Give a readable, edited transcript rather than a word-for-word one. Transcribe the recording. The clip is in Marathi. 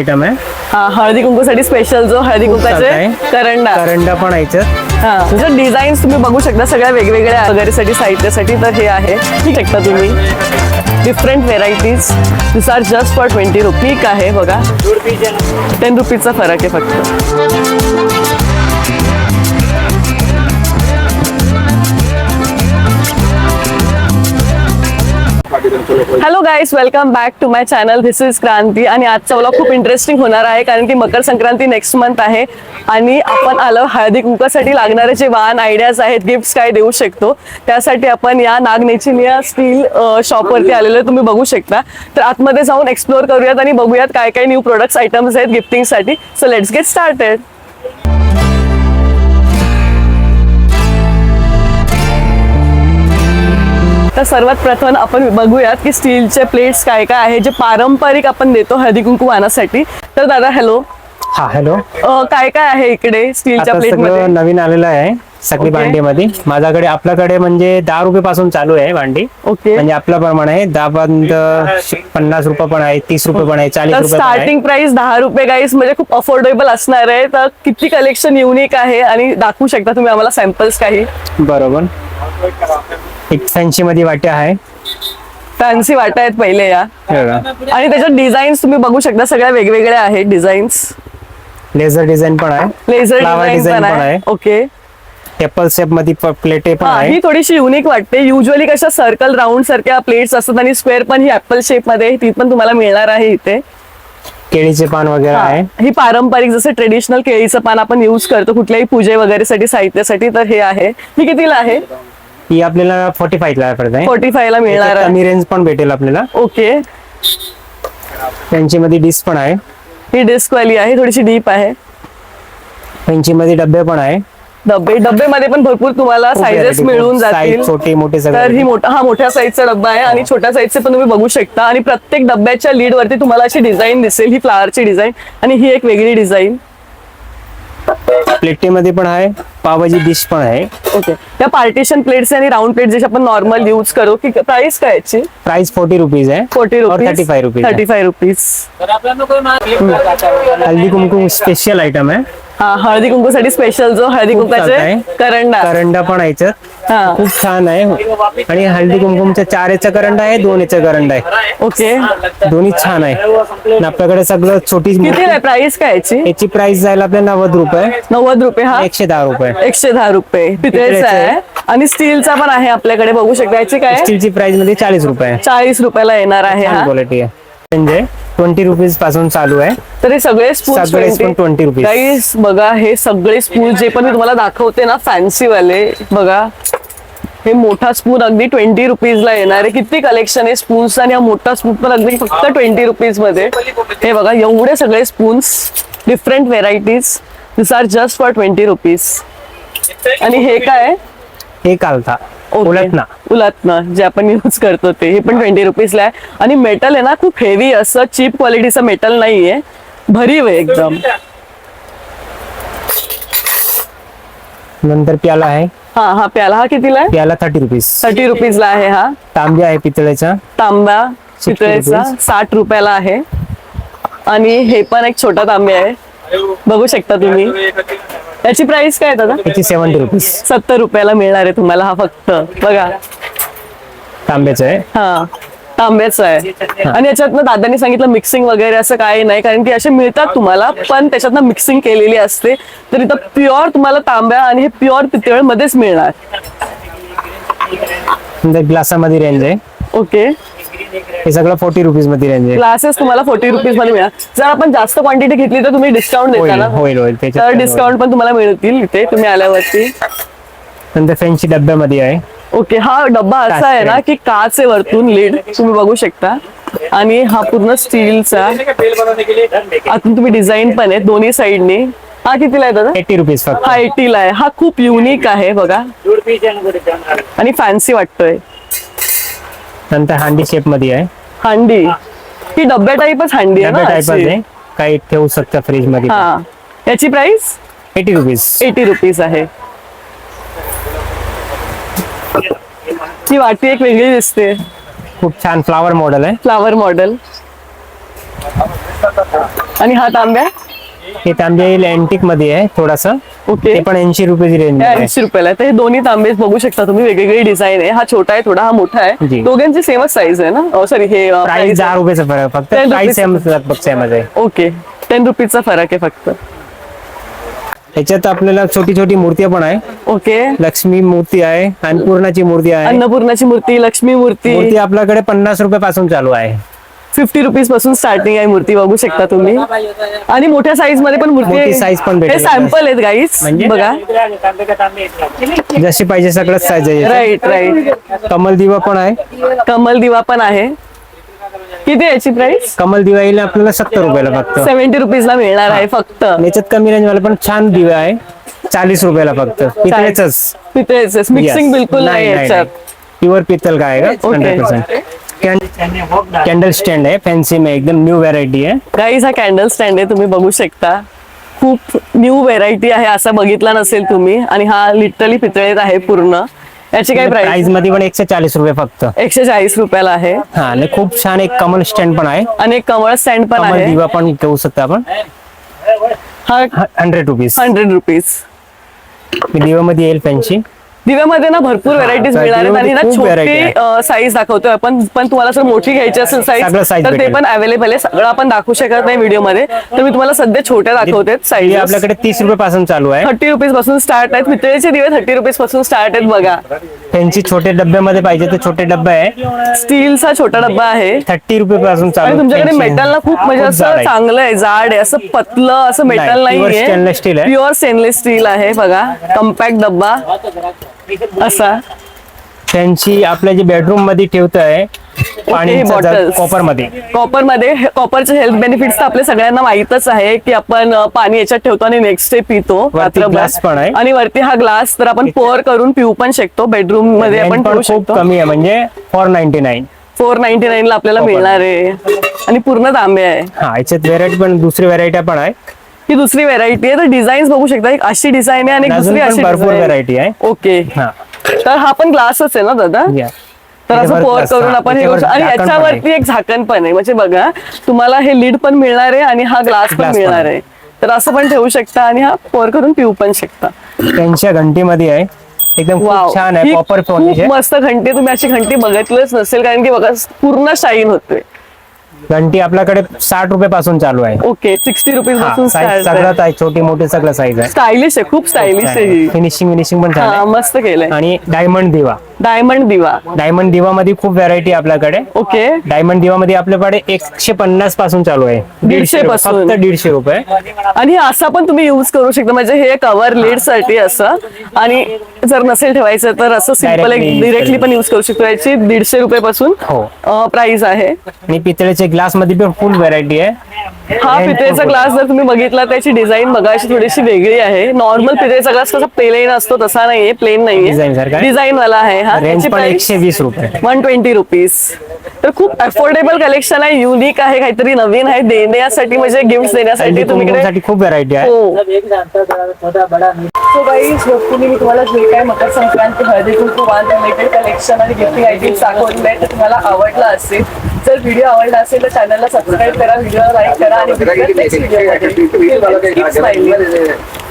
आयटम आहे. हा, हळदी कुंकूसाठी स्पेशल जो हळदी कुंकाचे करंडा पण आहे याच्यात. हा, म्हणजे डिझाईन्स तुम्ही बघू शकता सगळ्या वेगवेगळ्या वगैरेसाठी साहित्यासाठी. तर हे आहे, ठीक शकता तुम्ही different varieties. This are just for 20 rupees आहे बघा. 10 रुपीजचा फरक आहे फक्त. Hello guys, welcome back to my channel. This is Kranti. आणि आजचा व्लॉग खूप इंटरेस्टिंग होणार आहे कारण की मकर संक्रांती नेक्स्ट मंथ आहे आणि आपण आलो हळदी कुंकासाठी लागणारे जे वाहन आयडियाज आहेत, गिफ्ट्स काय देऊ शकतो त्यासाठी आपण या नागनेचिनिया स्टील शॉपवरती आलेलो आहे. तुम्ही बघू शकता. तर आतमध्ये जाऊन एक्सप्लोर करूयात आणि बघूयात काय काय न्यू प्रोडक्ट्स आयटम्स आहेत गिफ्टिंगसाठी. So let's get started. तर सर्वात प्रथम आपण बघूयात की स्टीलचे प्लेट्स काय काय आहे जे पारंपरिक आपण देतो हळदी कुंकू वाहनासाठी. तर दादा हॅलो. हा हॅलो. काय काय आहे इकडे स्टीलच्या प्लेट मध्ये? नवीन आलेलं आहे सगळी भांडीमध्ये. माझ्याकडे आपल्याकडे म्हणजे 10 रुपये पासून चालू आहे भांडी. ओके. म्हणजे आपल्या प्रमाणे आहे 10 पर्यंत 50 रुपये पण आहे, 30 रुपये पण आहे, 40 रुपये. स्टार्टिंग प्राइस 10 रुपये गाईस, म्हणजे खूप अफोर्डेबल असणार आहे. तर किती कलेक्शन युनिक आहे आणि दाखवू शकता तुम्ही आम्हाला सॅम्पल्स काही? बरोबर. एक फॅन्सी मध्ये वाट्या आहे, फॅन्सी वाटा आहेत पहिले या. आणि त्याच्यात डिझाईन्स तुम्ही बघू शकता सगळ्या वेगवेगळ्या आहेत डिझाईन्स. लेझर डिझाईन पण आहे, लेझर डिझाईन पण आहे. ओके. टेपल शेप मध्ये प्लेटे पण आहे. ही थोडीशी युनिक वाटते. युजली कशा सर्कल राऊंड सारख्या प्लेट्स असतात आणि स्क्वेअर पण ही ऍपल शेप मध्ये ती पण तुम्हाला मिळणार आहे इथे. केळीचे पान वगैरे आहे. ही पारंपरिक जसे ट्रेडिशनल केळीचं पान आपण युज करतो कुठल्याही पूजे वगैरे साठी साहित्यासाठी. तर हे आहे. ही कितीला आहे? ही आपल्याला 45 ला पडते. 45 ला मिळणार आहे. कमी रेंज पण भेटेल आपल्याला. ओके. फॅन्सी मध्ये डिस्क पण आहे. ही डिस्क वाली आहे, थोडीशी डीप आहे. फॅन्सी मध्ये डब्बे पण आहे. डब्बे मध्ये पण भरपूर तुम्हाला साइजेस मिळून जातील. छोटे मोठे तर ही मोठ्या साईजचा डब्बा आहे आणि छोट्या साईजचे पण तुम्ही बघू शकता. आणि प्रत्येक डब्याच्या लीड वरती तुम्हाला अशी डिझाईन दिसेल. ही फ्लावरची डिझाईन आणि ही एक वेगळी डिझाईन. प्लेटेमध्ये पण आहे, पावभाजी डिश पण आहे. ओके. या पार्टिशन प्लेट्स आणि राऊंड प्लेट जसे आपण नॉर्मल यूज करू. की प्राइस काय याची? प्राइस 40 रुपीज आहे. 40 रुपीज. 35 रुपीज. 35 रुपीज. हल्दी कुंकू स्पेशल आयटम आहे. हा, हळदी कुंकूसाठी स्पेशल जो हळदी कुंकाचे करंडा पण आहे याच्यात. खूप छान आहे. आणि हळदी कुंकुमचा 4 याचा करंडा आहे, 2 याचा करंडा आहे. ओके. दोन्ही छान आहे. आपल्याकडे सगळं छोटी. किती आहे प्राइस काय याची? याची प्राइस जायला आपल्या 90 रुपये. 90 रुपये. हा, 110 रुपये. 110 रुपये पितळेचा आहे. आणि स्टीलचा पण आहे आपल्याकडे, बघू शकता. याची काय? स्टीलची प्राइस मध्ये 40 रुपये. 40 रुपयाला येणार आहे. हा, क्वालिटी आहे. म्हणजे 20 रुपीज पासून चालू आहे. तर हे सगळे स्पून 20 रुपीज. गाईस बघा, हे सगळे स्पून जे पण मी तुम्हाला दाखवते ना फॅन्सी वाले, बघा हे मोठा स्पून अगदी 20 रुपीजला येणार आहे. किती कलेक्शन आहे स्पून्स. आणि हा मोठा स्पून पण अगदी फक्त 20 रुपीज मध्ये. हे बघा एवढे सगळे spoons, different varieties. This are just for 20 rupees. आणि हे काय? हे कालथा उलटणं जे आपण यूज करतो ते. हे पण 20 रुपीजला आहे. आणि मेटल आहे ना खूप हेवी, असं चीप क्वालिटीचं मेटल नाहीये, भरीव आहे एकदम. नंतर प्याला आहे. हा प्याला. हा कितीला आहे? प्याला 30 रुपीज. 30 रुपीजला आहे. हा तांब्या आहे पितळेचा. तांब्या पितळेचा 60 रुपयाला आहे. आणि हे पण एक छोटा तांब्या आहे, बघू शकता तुम्ही. याची प्राइस काय दादा? याची 70 रुपीज. 70 रुपयाला मिळणार आहे तुम्हाला. हा फक्त बघा तांब्याचा आहे. हा, तांब्याचं आहे. आणि याच्यातनं दादांनी सांगितलं मिक्सिंग वगैरे असं काही नाही, कारण की असे मिळतात तुम्हाला पण त्याच्यातनं मिक्सिंग केलेली असते. तर इथं प्युअर तुम्हाला तांब्या आणि हे प्युअर पितळ मध्येच मिळणार. ग्लासामध्ये रेंज आहे. ओके. हे सगळं 40 रुपीज मध्ये रेंज आहे. ग्लासेस तुम्हाला 40 रुपीज मध्ये मिळणार. जर आपण जास्त क्वांटिटी घेतली तर तुम्ही डिस्काउंट देता ना? होईल. तर डिस्काउंट पण तुम्हाला मिळतील इथे तुम्ही आल्यावरती. नंतर फॅन्सी डब्यामध्ये आहे. ओके. हा डब्बा असा आहे ना की काच आहे वरतून लीड, तुम्ही बघू शकता. आणि हा पूर्ण स्टीलचा, आतून तुम्ही डिझाईन पण आहे दोन्ही साईडनी. हा कितीला आहे दादा? 80 रुपीज फक्त. हा 80 ला आहे. हा खूप युनिक आहे बघा आणि फॅन्सी वाटतोय. नंतर हांडी शेप मध्ये आहे. हांडी ही डब्या टाईपच हांडी आहे ना, काही ठेवू शकता फ्रीज मध्ये. हा, याची प्राइस 80 रुपीज. 80 रुपीज आहे. ही वाटी एक वेगळी दिसते, खूप छान फ्लावर मॉडेल आहे. Flower model. आणि हा तांब्या हे तांबे येईल अँटिक मध्ये आहे थोडासा, ओके ते पण 80 रुपयाची रेंज आहे. 80 रुपयाला. तर हे दोन्ही तांबे बघू शकता तुम्ही, वेगवेगळी डिझाईन आहे. हा छोटा आहे थोडा, हा मोठा आहे. जी. दोघांची सेमच साईज आहे ना? सॉरी हे प्राइस 10 रुपयाचा फरक आहे फक्त, 10 प्राइस रुपीज. सेम आहे. ओके 10 रुपीजचा फरक आहे फक्त. त्याच्यात आपल्याला छोटी छोटी मूर्ती पण आहे. ओके लक्ष्मी मूर्ती आहे, अन्नपूर्णाची मूर्ती आहे. अन्नपूर्णाची मूर्ती, लक्ष्मी मूर्ती मूर्ती आपल्याकडे 50 रुपयापासून चालू आहे. 50 रुपीज पासून स्टार्टिंग आहे मूर्ती, बघू शकता तुम्ही. आणि मोठ्या साईज मध्ये पण मूर्ती मोठी size पण भेटेल. हे सॅम्पल आहेत गाईज, म्हणजे? बघा. जशी पाहिजे सगळंच साईज आहे. Right right. कमल दिवा पण आहे. कमल दिवा पण आहे. किती आहे याची प्राइस? कमल दिवा येईल आपल्याला 70 रुपयाला फक्त. 70 रुपीज ला मिळणार आहे फक्त. याच्यात कमी रेंज वाला पण छान दिवा आहे, 40 रुपयाला फक्त. पितळेचंच. पितळेच मिक्सिंग बिलकुल नाही याच्यात. प्युअर पितल का आहे का? ओके. 100%. कॅन्डल स्टँड आहे, फॅन्सी में एकदम न्यू व्हरायटी आहे. गाईज हा कॅन्डल स्टँड आहे, तुम्ही बघू शकता. खूप न्यू व्हेरायटी आहे, असा बघितला नसेल तुम्ही. आणि हा लिटरली पितळेत आहे पूर्ण. याची काय प्राइस प्राइस? मध्ये पण 140 रुपये फक्त. 140 रुपयाला आहे. हा, आणि खूप छान एक कमल स्टँड पण आहे. आणि एक कमळ स्टँड पण कमल आहे. दिवा पण घेऊ शकता आपण. हा 100 रुपीज. 100 रुपीज. दिव्यामध्ये येईल फॅन्सी. दिव्यामध्ये ना भरपूर व्हरायटीज तर मिळणार आहेत. आणि ना दिव्यामध्ये खूप variety छोटी साईज दाखवतोय आपण, पण तुम्हाला जर मोठी घ्यायची असेल सगळं साईज size तर ते भेटेल. पण अवेलेबल आहे. सगळं आपण दाखवू शकत नाही व्हिडिओ मध्ये, तर मी तुम्हाला सध्या छोट्या दाखवते. हे साईज आपल्याकडे 30 रुपये पासून चालू आहे. 30 रुपीज पासून स्टार्ट आहेत. पितळेचे दिवे 30 रुपीज पासून स्टार्ट आहेत बघा. फॅन्सी छोटे डब्यामध्ये पाहिजे तर छोटे डब्बा आहे, स्टीलचा छोटा डब्बा आहे. 30 रुपये पासून चालू. आणि तुमच्याकडे fancy. मेटल ना खूप म्हणजे खूप जाड असं आहे. चांगलं आहे, जाड आहे, असं पतलं असं मेटल नाही, pure नाहीये. stainless steel आहे. प्युअर स्टेनलेस स्टील आहे बघा. कम्पॅक्ट डब्बा असा. फॅन्सी आपल्या जे बेडरूम मध्ये ठेवतोय पाणी bottles. कॉपर मध्ये. कॉपरमध्ये कॉपरचे हेल्थ बेनिफिट्स तर आपल्या सगळ्यांना माहितच आहे की आपण पाणी याच्यात ठेवतो आणि नेक्स्ट डे पितो रात्रभर. glass पण आहे. आणि वरती हा ग्लास तर आपण पोअर करून पिऊ पण शकतो. बेडरूम मध्ये आपण Rent ठेवू पण खूप शकतो. कमी आहे, म्हणजे 499. 499 ला आपल्याला Copper. मिळणार आहे. आणि पूर्ण तांबे आहे. हा, याच्यात व्हेरायटी पण दुसरी व्हेरायटी पण आहे. ही दुसरी व्हेरायटी आहे. तर डिझाईन्स बघू शकता, एक अशी डिझाईन आहे आणि एक अजून दुसरी पण अशी भरपूर design. व्हेरायटी आहे. ओके. हा, तर हा पण ग्लासच आहे ना दादा? या. तर असं याच्यावर पोअर glass, करून हा, आपण हे याच्यावर करू शकतो. आणि झाकण पण आहे. याच्यावरती एक झाकण पण आहे, म्हणजे बघा तुम्हाला हे लीड पण मिळणार आहे आणि हा ग्लास पण Glass पण मिळणार आहे. आहे. तर असं पण ठेवू शकता आणि हा पोअर करून पिऊ पण शकता. त्यांच्या घंटीमध्ये आहे, एकदम वाव, खूप छान आहे. ही कॉपर खूप पॉलिश आहे. मस्त घंटी. तुम्ही अशी घंटी बघितलंच नसेल, कारण की बघा पूर्ण शाईन होते. घंटी आपल्याकडे 60 रुपये पासून चालू आहे. ओके 60 रुपीज पासून साईज सगळ्यात आहे, छोटी मोठी सगळं साईज आहे. स्टायलिश आहे, खूप स्टायलिश आहे ही. फिनिशिंग पण छान हा आहे. मस्त केलंय. आणि डायमंड दिवा. डायमंड दिवा. डायमंड दिवा मध्ये खूप व्हरायटी आपल्याकडे. ओके. डायमंड दिवा मध्ये आपल्याकडे 150 पासून चालू आहे. 150 पासून. फक्त 150 रुपये. आणि असा पण तुम्ही युज करू शकता, म्हणजे हे कव्हर लीड साठी असं. आणि जर नसेल ठेवायचं तर असं सिंपल Directly डिरेक्टली पण युज करू शकतो. याची 150 रुपये पासून हो. प्राइस आहे. आणि पितळेचे ग्लास मध्ये पण फुल व्हरायटी आहे. हा पितळेचा ग्लास जर तुम्ही बघितला त्याची डिझाईन बघा, अशी थोडीशी वेगळी आहे. नॉर्मल पितळेचा ग्लास कसा प्लेन असतो तसा नाहीये, प्लेन नाहीये, Design सारखा आहे. डिझाईन वाला आहे. हा रेंज पण 120 रुपये. 120 रुपीज. तर खूप अफोर्डेबल कलेक्शन आहे, युनिक आहे, काहीतरी नवीन आहे देण्यासाठी, म्हणजे गिफ्ट देण्यासाठी तुम्ही इकडे. साठी खूप व्हरायटी आहे. हो. सो गाईज, होपफुली मी तुम्हाला जे काय मकर संक्रांती हळदी कुंकू वाण रिलेटेड कलेक्शन आणि गिफ्टिंग आयटम्स दाखवलेले आहेत ते तुम्हाला आवडला असेल. जर व्हिडिओ आवडला असेल तर चॅनलला सबस्क्राईब करा, व्हिडिओला लाईक करा आणि भेटूया next व्हिडिओमध्ये. Keep smiling.